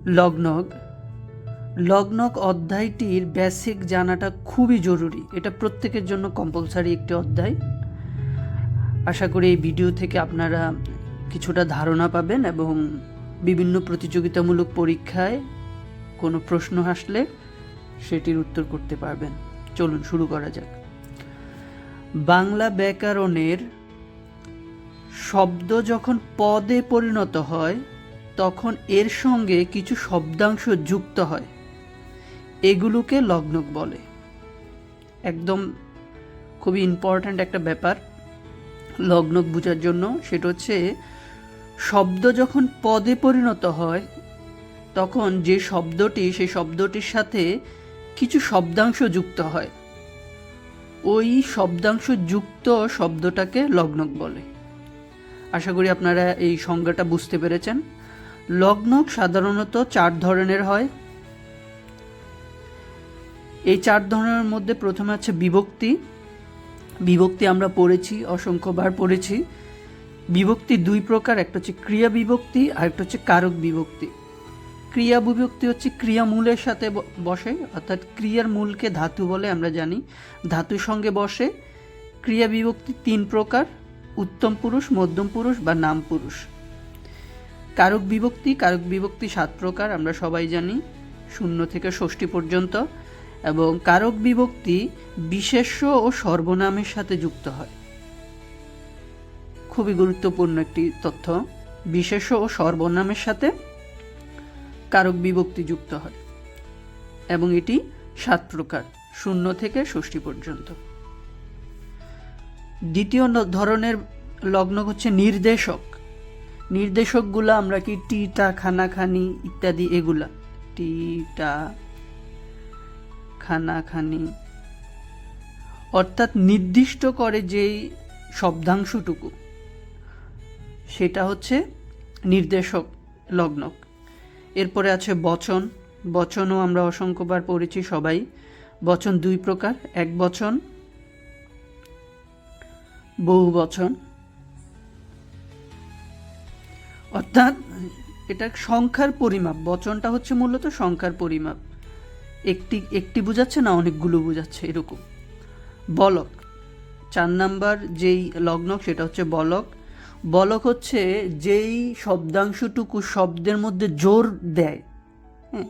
লগ্নক লগ্নক অধ্যায়টির basic জানাটা খুবই জরুরি। এটা প্রত্যেকের জন্য কম্পালসারি একটি অধ্যায়। আশা করি এই ভিডিও থেকে আপনারা কিছুটা ধারণা পাবেন এবং বিভিন্ন প্রতিযোগিতামূলক পরীক্ষায় কোনো প্রশ্ন আসলে সেটির উত্তর করতে পারবেন। চলুন শুরু করা যাক। বাংলা ব্যাকরণের শব্দ যখন পদে পরিণত হয় তখন এর সঙ্গে কিছু শব্দাংশ যুক্ত হয়, এগুলোকে লগ্নক বলে। একদম খুবই ইম্পর্ট্যান্ট একটা ব্যাপার লগ্নক বোঝার জন্য। সেটা হচ্ছে শব্দ যখন পদে পরিণত হয় তখন যে শব্দটি, সেই শব্দটির সাথে কিছু শব্দাংশ যুক্ত হয়, ওই শব্দাংশ যুক্ত শব্দটাকে লগ্নক বলে। আশা করি আপনারা এই সংজ্ঞাটা বুঝতে পেরেছেন। লগ্নক সাধারণত 4 ধরনের হয়। এই 4 ধরনের মধ্যে প্রথমে আছে বিভক্তি। বিভক্তি আমরা পড়েছি, অসংখ্যবার পড়েছি। বিভক্তি 2 প্রকার, একটা হচ্ছে ক্রিয়া বিভক্তি আর একটা হচ্ছে কারক বিভক্তি। ক্রিয়া বিভক্তি হচ্ছে ক্রিয়া মূলের সাথে বসে, অর্থাৎ ক্রিয়ার মূলকে ধাতু বলে আমরা জানি, ধাতুর সঙ্গে বসে। ক্রিয়া বিভক্তি 3 প্রকার, উত্তম পুরুষ, মধ্যম পুরুষ বা নাম পুরুষ। কারক বিভক্তি 7 প্রকার, আমরা সবাই জানি, 0 থেকে ষষ্ঠী পর্যন্ত। এবং কারক বিভক্তি বিশেষ্য ও সর্বনামের সাথে যুক্ত হয়। খুবই গুরুত্বপূর্ণ একটি তথ্য, বিশেষ্য ও সর্বনামের সাথে কারক বিভক্তি যুক্ত হয় এবং এটি 7 প্রকার, 0 থেকে ষষ্ঠী পর্যন্ত। দ্বিতীয় ধরনের লগ্নক হচ্ছে নির্দেশক। নির্দেশকগুলো আমরা কি টিটা, খানাখানি ইত্যাদি, এগুলা টিটা, খানাখানি, অর্থাৎ নির্দিষ্ট করে যেই শব্দাংশটুকু, সেটা হচ্ছে নির্দেশক লগ্নক। এরপরে আছে বচন। বচনও আমরা অসংখ্যবার পড়েছি সবাই। বচন 2 প্রকার, এক বচন, বহু বচন। অর্থাৎ এটা সংখ্যার পরিমাপ। বচনটা হচ্ছে মূলত সংখ্যার পরিমাপ, একটি বোঝাচ্ছে না অনেকগুলো বোঝাচ্ছে, এরকম। বলক 4 নাম্বার যেই লগ্নক, সেটা হচ্ছে বলক। বলক হচ্ছে যেই শব্দাংশটুকু শব্দের মধ্যে জোর দেয়, হ্যাঁ,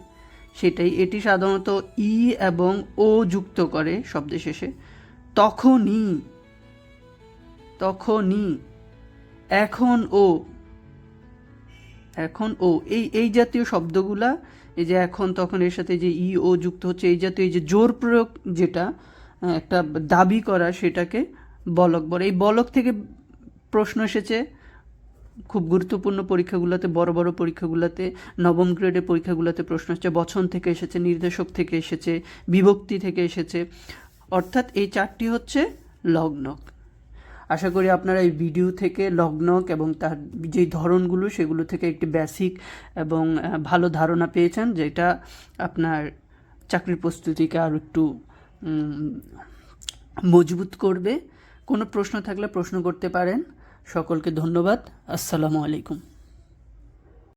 সেটাই। এটি সাধারণত ই এবং ও যুক্ত করে শব্দের শেষে। তখনই, এখন ও, এই জাতীয় শব্দগুলা, এই যে এখন তখন এর সাথে যে ই ও যুক্ত হচ্ছে, এই জাতীয় এই যে জোর প্রয়োগ, যেটা একটা দাবি করা, সেটাকে বলক বলে। এই বলক থেকে প্রশ্ন এসেছে খুব গুরুত্বপূর্ণ পরীক্ষাগুলোতে, বড় বড় পরীক্ষাগুলোতে, 9ম গ্রেডের পরীক্ষাগুলোতে প্রশ্ন এসেছে। বচন থেকে এসেছে, নির্দেশক থেকে এসেছে, বিভক্তি থেকে এসেছে। অর্থাৎ এই 4টি হচ্ছে লগ্নক। আশা করি আপনারা এই ভিডিও থেকে লগ্নক এবং তার যেই ধরনগুলো, সেগুলো থেকে একটি বেসিক এবং ভালো ধারণা পেয়েছেন, যেটা আপনার চাকরির প্রস্তুতিকে আরও একটু মজবুত করবে। কোনো প্রশ্ন থাকলে প্রশ্ন করতে পারেন। সকলকে ধন্যবাদ। আসসালামু আলাইকুম।